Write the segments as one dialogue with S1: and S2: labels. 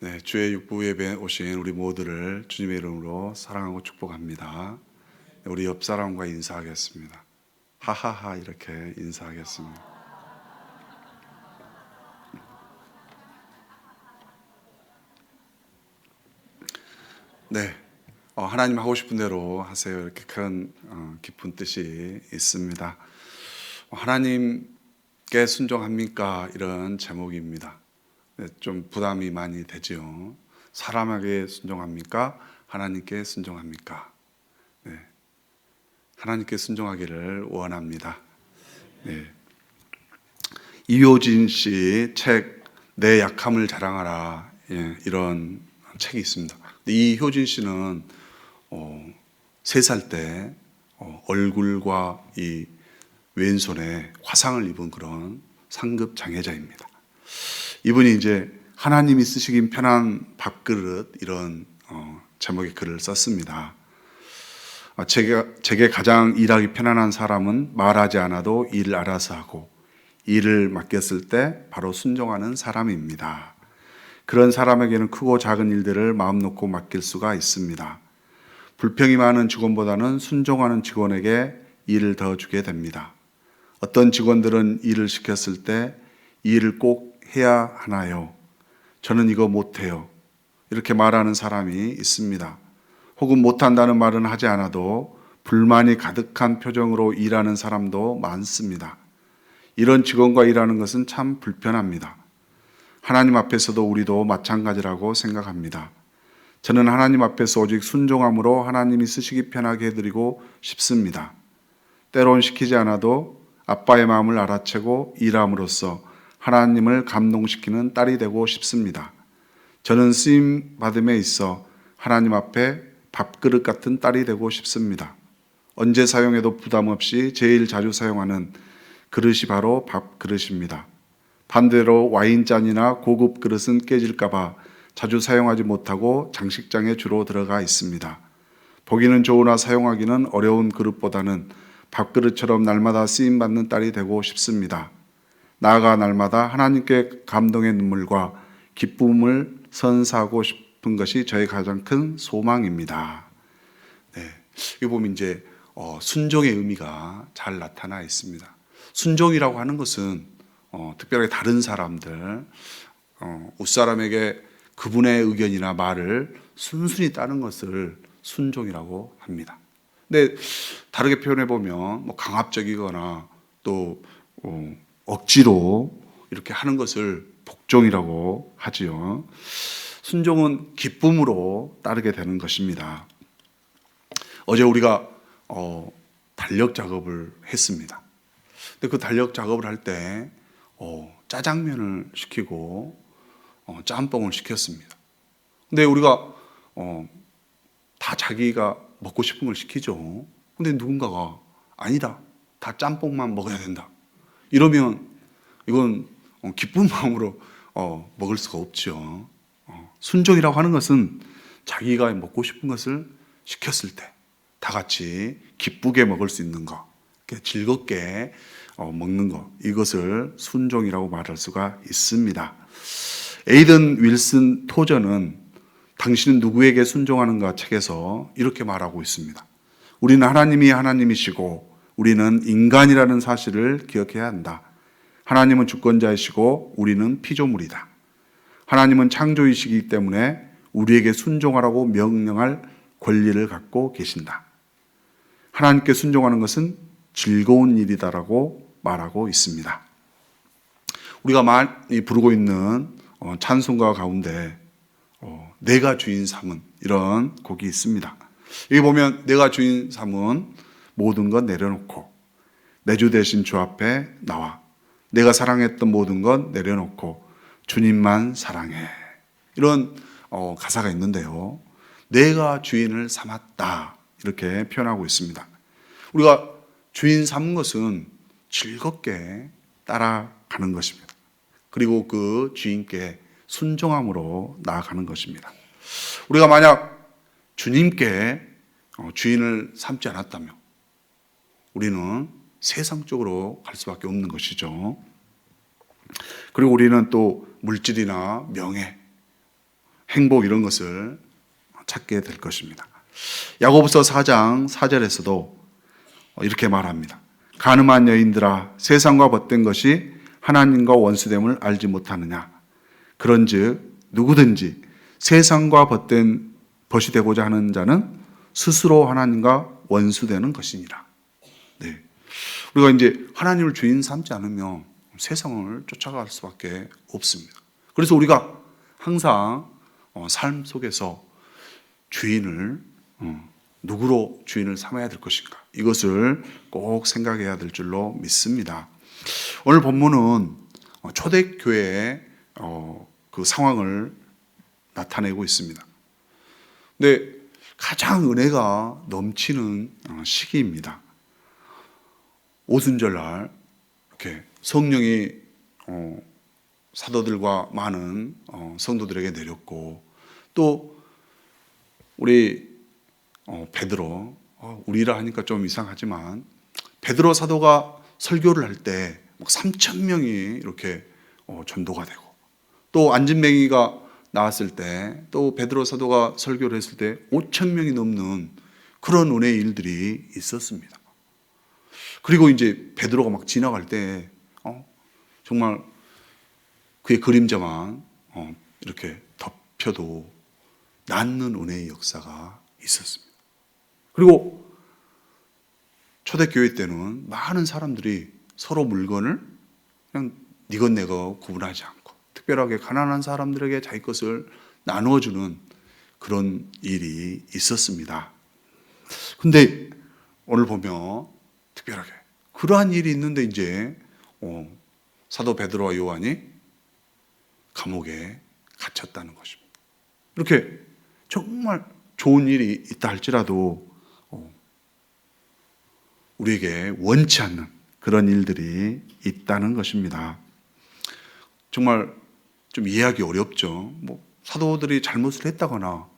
S1: 네, 주의 육부 예배에 오신 우리 모두를 주님의 이름으로 사랑하고 축복합니다. 우리 옆 사람과 인사하겠습니다. 하하하 이렇게 인사하겠습니다. 네, 하나님 하고 싶은 대로 하세요. 이렇게 큰 깊은 뜻이 있습니다. 하나님께 순종합니까? 이런 제목입니다. 네, 좀 부담이 많이 되죠. 사람에게 순종합니까? 하나님께 순종합니까? 네, 하나님께 순종하기를 원합니다. 네. 이효진 씨 책 내 약함을 자랑하라, 이런 책이 있습니다. 이효진 씨는 3살 때 얼굴과 이 왼손에 화상을 입은 그런 상급 장애자입니다. 이분이 이제 하나님이 쓰시긴 편한 밥그릇 이런 제목의 글을 썼습니다. 제게 가장 일하기 편안한 사람은 말하지 않아도 일을 알아서 하고 일을 맡겼을 때 바로 순종하는 사람입니다. 그런 사람에게는 크고 작은 일들을 마음 놓고 맡길 수가 있습니다. 불평이 많은 직원보다는 순종하는 직원에게 일을 더 주게 됩니다. 어떤 직원들은 일을 시켰을 때 이 일을 꼭 해야 하나요? 저는 이거 못해요. 이렇게 말하는 사람이 있습니다. 혹은 못한다는 말은 하지 않아도 불만이 가득한 표정으로 일하는 사람도 많습니다. 이런 직원과 일하는 것은 참 불편합니다. 하나님 앞에서도 우리도 마찬가지라고 생각합니다. 저는 하나님 앞에서 오직 순종함으로 하나님이 쓰시기 편하게 해드리고 싶습니다. 때론 시키지 않아도 아빠의 마음을 알아채고 일함으로써 하나님을 감동시키는 딸이 되고 싶습니다. 저는 쓰임 받음에 있어 하나님 앞에 밥그릇 같은 딸이 되고 싶습니다. 언제 사용해도 부담 없이 제일 자주 사용하는 그릇이 바로 밥그릇입니다. 반대로 와인잔이나 고급 그릇은 깨질까봐 자주 사용하지 못하고 장식장에 주로 들어가 있습니다. 보기는 좋으나 사용하기는 어려운 그릇보다는 밥그릇처럼 날마다 쓰임받는 딸이 되고 싶습니다. 나아가 날마다 하나님께 감동의 눈물과 기쁨을 선사하고 싶은 것이 저의 가장 큰 소망입니다. 네, 여기 보면 이제 순종의 의미가 잘 나타나 있습니다. 순종이라고 하는 것은 특별하게 다른 사람들, 웃사람에게 그분의 의견이나 말을 순순히 따르는 것을 순종이라고 합니다. 근데 다르게 표현해 보면 강압적이거나 또 억지로 이렇게 하는 것을 복종이라고 하지요. 순종은 기쁨으로 따르게 되는 것입니다. 어제 우리가 달력 작업을 했습니다. 근데 그 달력 작업을 할 때 짜장면을 시키고 짬뽕을 시켰습니다. 근데 우리가 다 자기가 먹고 싶은 걸 시키죠. 근데 누군가가 아니다, 다 짬뽕만 먹어야 된다, 이러면 이건 기쁜 마음으로 먹을 수가 없죠. 순종이라고 하는 것은 자기가 먹고 싶은 것을 시켰을 때 다 같이 기쁘게 먹을 수 있는 것, 즐겁게 먹는 것, 이것을 순종이라고 말할 수가 있습니다. 에이든 윌슨 토저는 당신은 누구에게 순종하는가 책에서 이렇게 말하고 있습니다. 우리는 하나님이 하나님이시고 우리는 인간이라는 사실을 기억해야 한다. 하나님은 주권자이시고 우리는 피조물이다. 하나님은 창조이시기 때문에 우리에게 순종하라고 명령할 권리를 갖고 계신다. 하나님께 순종하는 것은 즐거운 일이다라고 말하고 있습니다. 우리가 많이 부르고 있는 찬송가 가운데 내가 주인 삼은 이런 곡이 있습니다. 여기 보면 내가 주인 삼은 모든 것 내려놓고 내 주 대신 주 앞에 나와 내가 사랑했던 모든 것 내려놓고 주님만 사랑해, 이런 가사가 있는데요. 내가 주인을 삼았다, 이렇게 표현하고 있습니다. 우리가 주인 삼은 것은 즐겁게 따라가는 것입니다. 그리고 그 주인께 순종함으로 나아가는 것입니다. 우리가 만약 주님께 주인을 삼지 않았다면 우리는 세상 쪽으로 갈 수밖에 없는 것이죠. 그리고 우리는 또 물질이나 명예, 행복 이런 것을 찾게 될 것입니다. 야고보서 4장 4절에서도 이렇게 말합니다. 가늠한 여인들아 세상과 벗된 것이 하나님과 원수됨을 알지 못하느냐. 그런즉 누구든지 세상과 벗된 벗이 되고자 하는 자는 스스로 하나님과 원수되는 것이니라. 네. 우리가 이제 하나님을 주인 삼지 않으면 세상을 쫓아갈 수밖에 없습니다. 그래서 우리가 항상 삶 속에서 주인을 누구로 주인을 삼아야 될 것인가, 이것을 꼭 생각해야 될 줄로 믿습니다. 오늘 본문은 초대교회의 그 상황을 나타내고 있습니다. 근데 가장 은혜가 넘치는 시기입니다. 오순절날 이렇게 성령이 사도들과 많은 성도들에게 내렸고, 또 우리 베드로, 우리라 하니까 좀 이상하지만 베드로 사도가 설교를 할 때 3,000명이 이렇게 전도가 되고, 또 안진뱅이가 나왔을 때, 또 베드로 사도가 설교를 했을 때 5,000명이 넘는 그런 은혜의 일들이 있었습니다. 그리고 이제 베드로가 막 지나갈 때 정말 그의 그림자만 이렇게 덮여도 낫는 은혜의 역사가 있었습니다. 그리고 초대교회 때는 많은 사람들이 서로 물건을 그냥 니건 내거 구분하지 않고 특별하게 가난한 사람들에게 자기 것을 나누어주는 그런 일이 있었습니다. 근데 오늘 보면 특별하게 그러한 일이 있는데 이제 사도 베드로와 요한이 감옥에 갇혔다는 것입니다. 이렇게 정말 좋은 일이 있다 할지라도 우리에게 원치 않는 그런 일들이 있다는 것입니다. 정말 좀 이해하기 어렵죠. 사도들이 잘못을 했다거나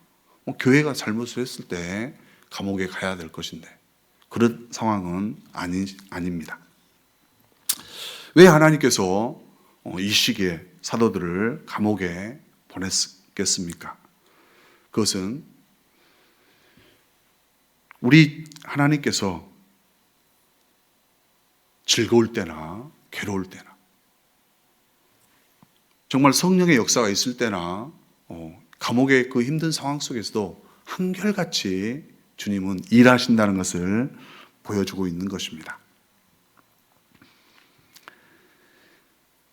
S1: 교회가 잘못을 했을 때 감옥에 가야 될 것인데 그런 상황은 아닙니다. 왜 하나님께서 이 시기에 사도들을 감옥에 보냈겠습니까? 그것은 우리 하나님께서 즐거울 때나 괴로울 때나, 정말 성령의 역사가 있을 때나 감옥의 그 힘든 상황 속에서도 한결같이 주님은 일하신다는 것을 보여주고 있는 것입니다.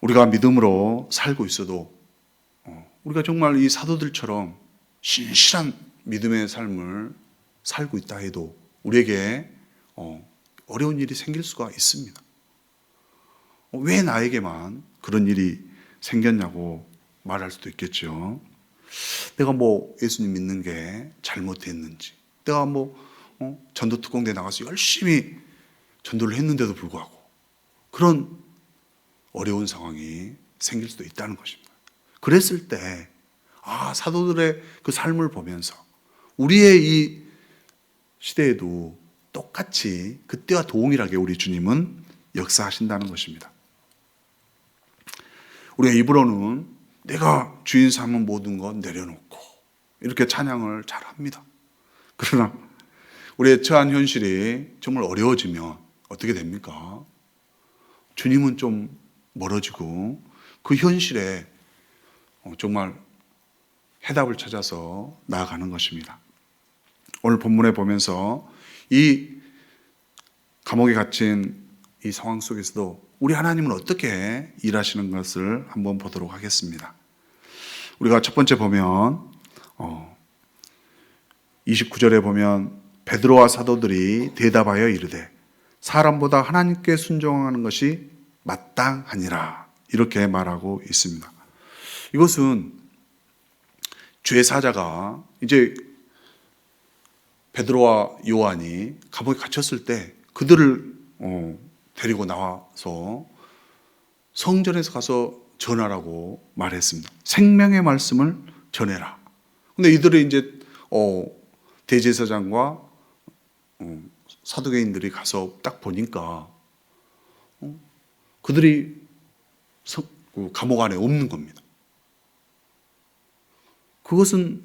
S1: 우리가 믿음으로 살고 있어도 우리가 정말 이 사도들처럼 신실한 믿음의 삶을 살고 있다 해도 우리에게 어려운 일이 생길 수가 있습니다. 왜 나에게만 그런 일이 생겼냐고 말할 수도 있겠죠. 내가 예수님 믿는 게 잘못됐는지, 내가 전도특공대에 나가서 열심히 전도를 했는데도 불구하고 그런 어려운 상황이 생길 수도 있다는 것입니다. 그랬을 때 사도들의 그 삶을 보면서 우리의 이 시대에도 똑같이 그때와 동일하게 우리 주님은 역사하신다는 것입니다. 우리가 입으로는 내가 주인 삼은 모든 것 내려놓고 이렇게 찬양을 잘합니다. 그러나 우리의 처한 현실이 정말 어려워지면 어떻게 됩니까? 주님은 좀 멀어지고 그 현실에 정말 해답을 찾아서 나아가는 것입니다. 오늘 본문에 보면서 이 감옥에 갇힌 이 상황 속에서도 우리 하나님은 어떻게 일하시는 것을 한번 보도록 하겠습니다. 우리가 첫 번째 보면 29절에 보면 베드로와 사도들이 대답하여 이르되 사람보다 하나님께 순종하는 것이 마땅하니라, 이렇게 말하고 있습니다. 이것은 죄 사자가 이제 베드로와 요한이 감옥에 갇혔을 때 그들을 데리고 나와서 성전에서 가서 전하라고 말했습니다. 생명의 말씀을 전해라. 근데 이들이 이제 대제사장과 사두개인들이 가서 딱 보니까 그들이 감옥 안에 없는 겁니다. 그것은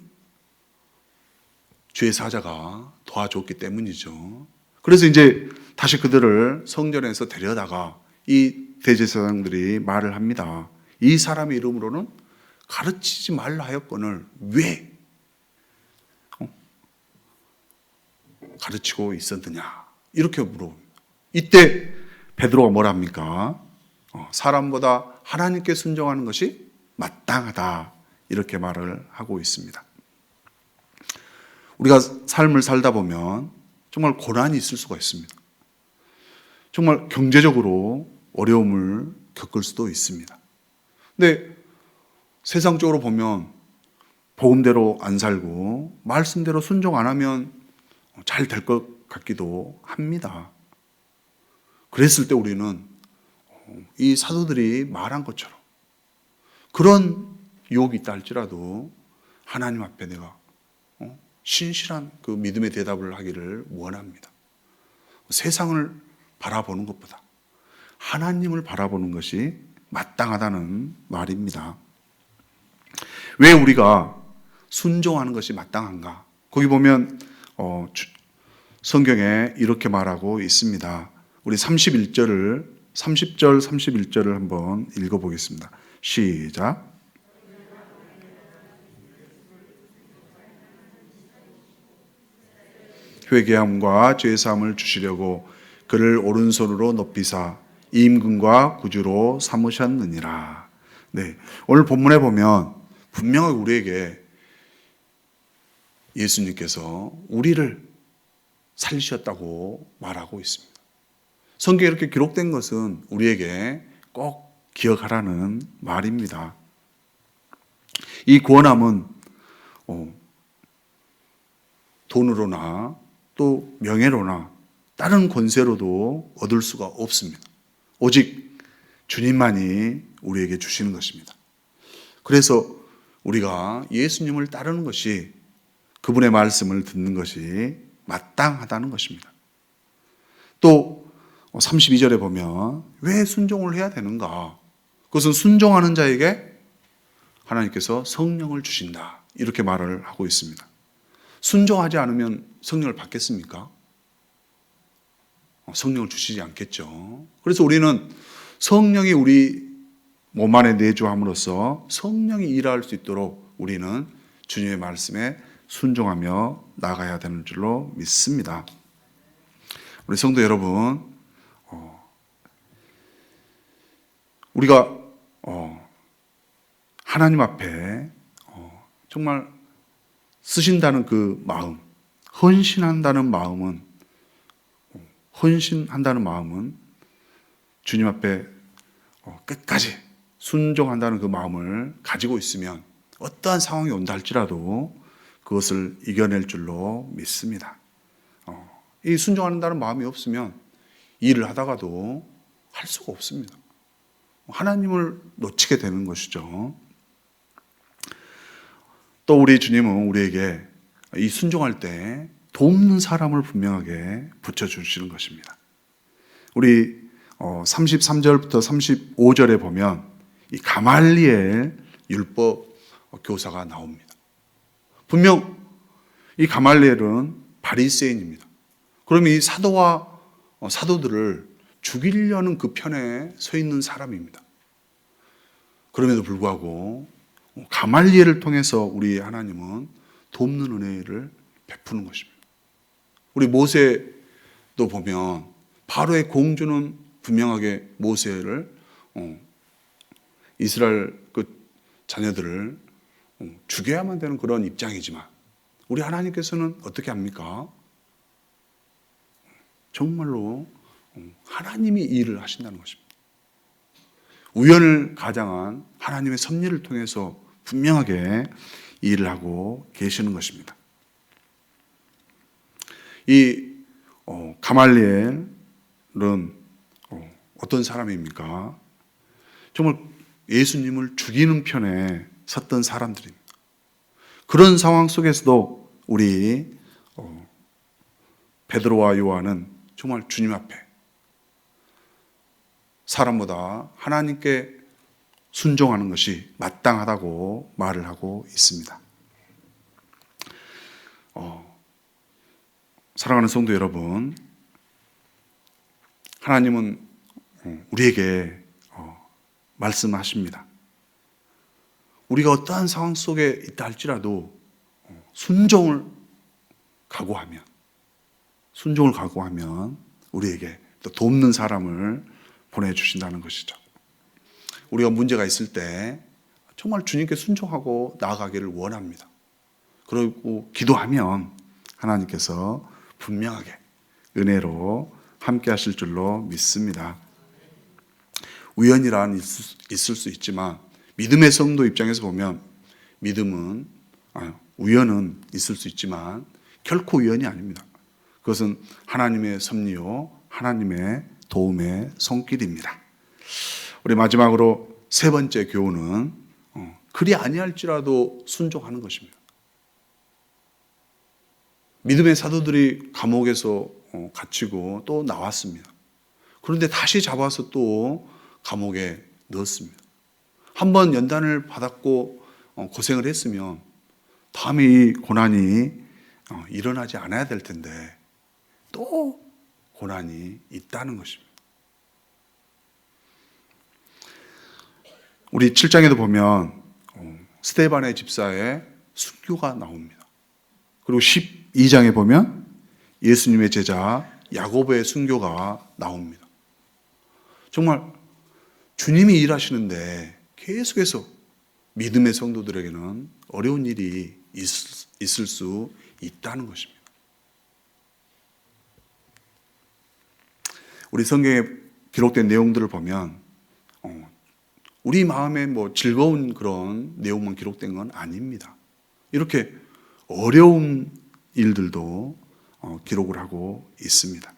S1: 주의 사자가 도와줬기 때문이죠. 그래서 이제 다시 그들을 성전에서 데려다가 이 대제사장들이 말을 합니다. 이 사람의 이름으로는 가르치지 말라 하였거늘 왜 가르치고 있었느냐, 이렇게 물어봅니다. 이때 베드로가 뭐라 합니까? 사람보다 하나님께 순종하는 것이 마땅하다, 이렇게 말을 하고 있습니다. 우리가 삶을 살다 보면 정말 고난이 있을 수가 있습니다. 정말 경제적으로 어려움을 겪을 수도 있습니다. 근데 세상적으로 보면 복음대로 안 살고 말씀대로 순종 안 하면 잘 될 것 같기도 합니다. 그랬을 때 우리는 이 사도들이 말한 것처럼 그런 유혹이 있다 할지라도 하나님 앞에 내가 신실한 그 믿음의 대답을 하기를 원합니다. 세상을 바라보는 것보다 하나님을 바라보는 것이 마땅하다는 말입니다. 왜 우리가 순종하는 것이 마땅한가? 거기 보면 성경에 이렇게 말하고 있습니다. 우리 30절 31절을 한번 읽어보겠습니다. 시작. 회개함과 죄사함을 주시려고 그를 오른손으로 높이사 임금과 구주로 삼으셨느니라. 네, 오늘 본문에 보면 분명하게 우리에게 예수님께서 우리를 살리셨다고 말하고 있습니다. 성경에 이렇게 기록된 것은 우리에게 꼭 기억하라는 말입니다. 이 구원함은 돈으로나 또 명예로나 다른 권세로도 얻을 수가 없습니다. 오직 주님만이 우리에게 주시는 것입니다. 그래서 우리가 예수님을 따르는 것이, 그분의 말씀을 듣는 것이 마땅하다는 것입니다. 또 32절에 보면 왜 순종을 해야 되는가? 그것은 순종하는 자에게 하나님께서 성령을 주신다, 이렇게 말을 하고 있습니다. 순종하지 않으면 성령을 받겠습니까? 성령을 주시지 않겠죠. 그래서 우리는 성령이 우리 몸 안에 내주함으로써 성령이 일할 수 있도록 우리는 주님의 말씀에 순종하며 나가야 되는 줄로 믿습니다. 우리 성도 여러분, 우리가 하나님 앞에 정말 쓰신다는 그 마음, 헌신한다는 마음은 주님 앞에 끝까지 순종한다는 그 마음을 가지고 있으면 어떠한 상황이 온다 할지라도 그것을 이겨낼 줄로 믿습니다. 이 순종한다는 마음이 없으면 일을 하다가도 할 수가 없습니다. 하나님을 놓치게 되는 것이죠. 또 우리 주님은 우리에게 이 순종할 때 돕는 사람을 분명하게 붙여주시는 것입니다. 우리 33절부터 35절에 보면 이 가말리엘 율법 교사가 나옵니다. 분명 이 가말리엘은 바리새인입니다. 그러면 이 사도와 사도들을 죽이려는 그 편에 서 있는 사람입니다. 그럼에도 불구하고 가말리엘을 통해서 우리 하나님은 돕는 은혜를 베푸는 것입니다. 우리 모세도 보면 바로의 공주는 분명하게 모세를 이스라엘 그 자녀들을 죽여야만 되는 그런 입장이지만 우리 하나님께서는 어떻게 합니까? 정말로 하나님이 일을 하신다는 것입니다. 우연을 가장한 하나님의 섭리를 통해서 분명하게 일을 하고 계시는 것입니다. 이 가말리엘은 어떤 사람입니까? 정말 예수님을 죽이는 편에 섰던 사람들입니다. 그런 상황 속에서도 우리 베드로와 요한은 정말 주님 앞에 사람보다 하나님께 순종하는 것이 마땅하다고 말을 하고 있습니다. 사랑하는 성도 여러분, 하나님은 우리에게 말씀하십니다. 우리가 어떠한 상황 속에 있다 할지라도 순종을 각오하면 우리에게 또 돕는 사람을 보내주신다는 것이죠. 우리가 문제가 있을 때 정말 주님께 순종하고 나아가기를 원합니다. 그리고 기도하면 하나님께서 분명하게 은혜로 함께 하실 줄로 믿습니다. 우연이란 있을 수 있지만 믿음의 성도 입장에서 보면 우연은 있을 수 있지만 결코 우연이 아닙니다. 그것은 하나님의 섭리요, 하나님의 도움의 손길입니다. 우리 마지막으로 세 번째 교훈은 그리 아니할지라도 순종하는 것입니다. 믿음의 사도들이 감옥에서 갇히고 또 나왔습니다. 그런데 다시 잡아서 또 감옥에 넣었습니다. 한번 연단을 받았고 고생을 했으면 다음에 이 고난이 일어나지 않아야 될 텐데 또 고난이 있다는 것입니다. 우리 7장에도 보면 스데반의 집사의 순교가 나옵니다. 그리고 12장에 보면 예수님의 제자 야고보의 순교가 나옵니다. 정말 주님이 일하시는데 계속해서 믿음의 성도들에게는 어려운 일이 있을 수 있다는 것입니다. 우리 성경에 기록된 내용들을 보면 우리 마음에 즐거운 그런 내용만 기록된 건 아닙니다. 이렇게 어려운 일들도 기록을 하고 있습니다.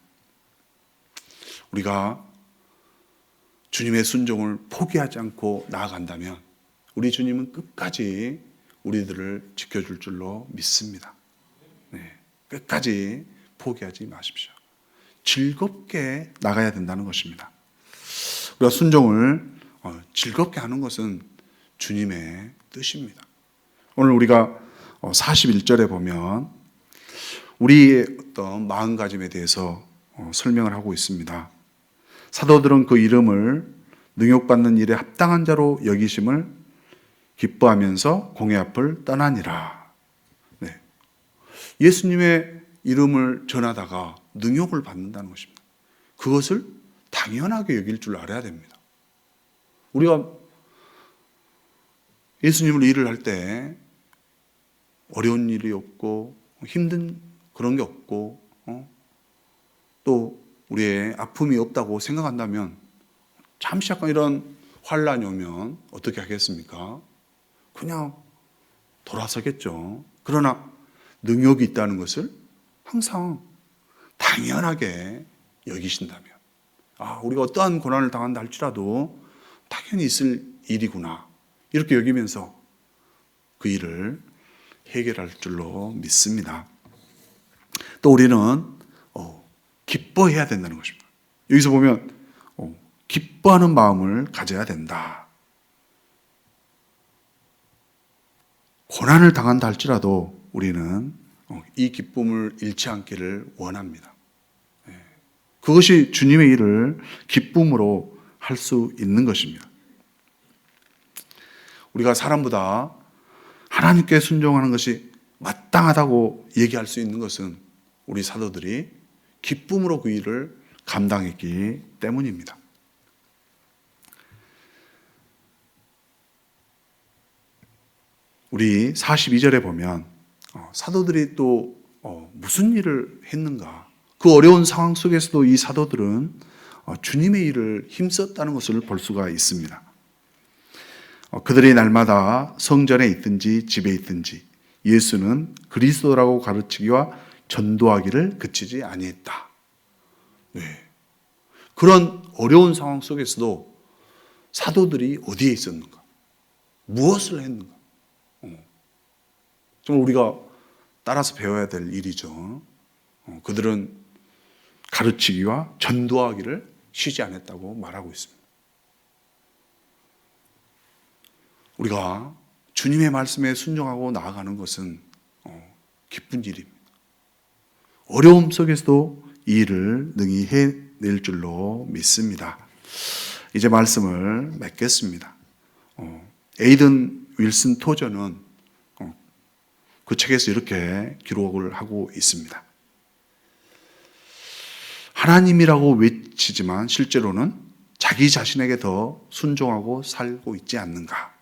S1: 우리가 주님의 순종을 포기하지 않고 나아간다면 우리 주님은 끝까지 우리들을 지켜줄 줄로 믿습니다. 끝까지 포기하지 마십시오. 즐겁게 나가야 된다는 것입니다. 우리가 순종을 즐겁게 하는 것은 주님의 뜻입니다. 오늘 우리가 41절에 보면 우리의 어떤 마음가짐에 대해서 설명을 하고 있습니다. 사도들은 그 이름을 능욕받는 일에 합당한 자로 여기심을 기뻐하면서 공회 앞을 떠나니라. 예수님의 이름을 전하다가 능욕을 받는다는 것입니다. 그것을 당연하게 여길 줄 알아야 됩니다. 우리가 예수님을 일을 할 때 어려운 일이 없고 힘든 그런 게 없고 또 우리의 아픔이 없다고 생각한다면 잠시 약간 이런 환란이 오면 어떻게 하겠습니까? 그냥 돌아서겠죠. 그러나 능욕이 있다는 것을 항상 당연하게 여기신다면 우리가 어떠한 고난을 당한다 할지라도 당연히 있을 일이구나 이렇게 여기면서 그 일을 해결할 줄로 믿습니다. 또 우리는 기뻐해야 된다는 것입니다. 여기서 보면 기뻐하는 마음을 가져야 된다. 고난을 당한다 할지라도 우리는 이 기쁨을 잃지 않기를 원합니다. 그것이 주님의 일을 기쁨으로 할 수 있는 것입니다. 우리가 사람보다 하나님께 순종하는 것이 마땅하다고 얘기할 수 있는 것은 우리 사도들이 기쁨으로 그 일을 감당했기 때문입니다. 우리 42절에 보면 사도들이 또 무슨 일을 했는가? 그 어려운 상황 속에서도 이 사도들은 주님의 일을 힘썼다는 것을 볼 수가 있습니다. 그들이 날마다 성전에 있든지 집에 있든지 예수는 그리스도라고 가르치기와 전도하기를 그치지 아니했다. 그런 어려운 상황 속에서도 사도들이 어디에 있었는가? 무엇을 했는가? 정말 우리가 따라서 배워야 될 일이죠. 그들은 가르치기와 전도하기를 쉬지 않았다고 말하고 있습니다. 우리가 주님의 말씀에 순종하고 나아가는 것은 기쁜 일입니다. 어려움 속에서도 이 일을 능히 해낼 줄로 믿습니다. 이제 말씀을 맺겠습니다. 에이든 윌슨 토저는 그 책에서 이렇게 기록을 하고 있습니다. 하나님이라고 외치지만 실제로는 자기 자신에게 더 순종하고 살고 있지 않는가?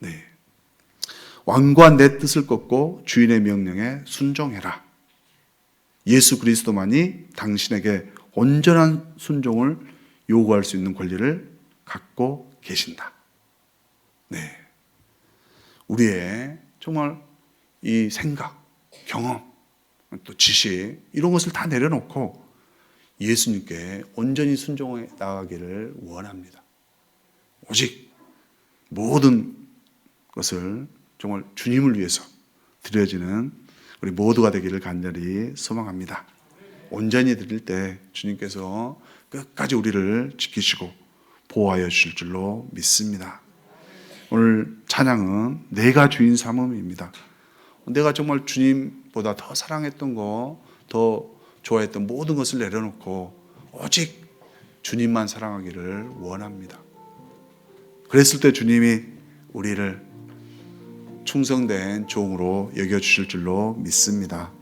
S1: 네. 왕과 내 뜻을 꺾고 주인의 명령에 순종해라. 예수 그리스도만이 당신에게 온전한 순종을 요구할 수 있는 권리를 갖고 계신다. 네. 우리의 정말 이 생각, 경험, 또 지식 이런 것을 다 내려놓고 예수님께 온전히 순종해 나가기를 원합니다. 오직 모든 것을 정말 주님을 위해서 드려지는 우리 모두가 되기를 간절히 소망합니다. 온전히 드릴 때 주님께서 끝까지 우리를 지키시고 보호하여 주실 줄로 믿습니다. 오늘 찬양은 내가 주인 삼음입니다. 내가 정말 주님보다 더 사랑했던 거, 더 좋아했던 모든 것을 내려놓고 오직 주님만 사랑하기를 원합니다. 그랬을 때 주님이 우리를 충성된 종으로 여겨주실 줄로 믿습니다.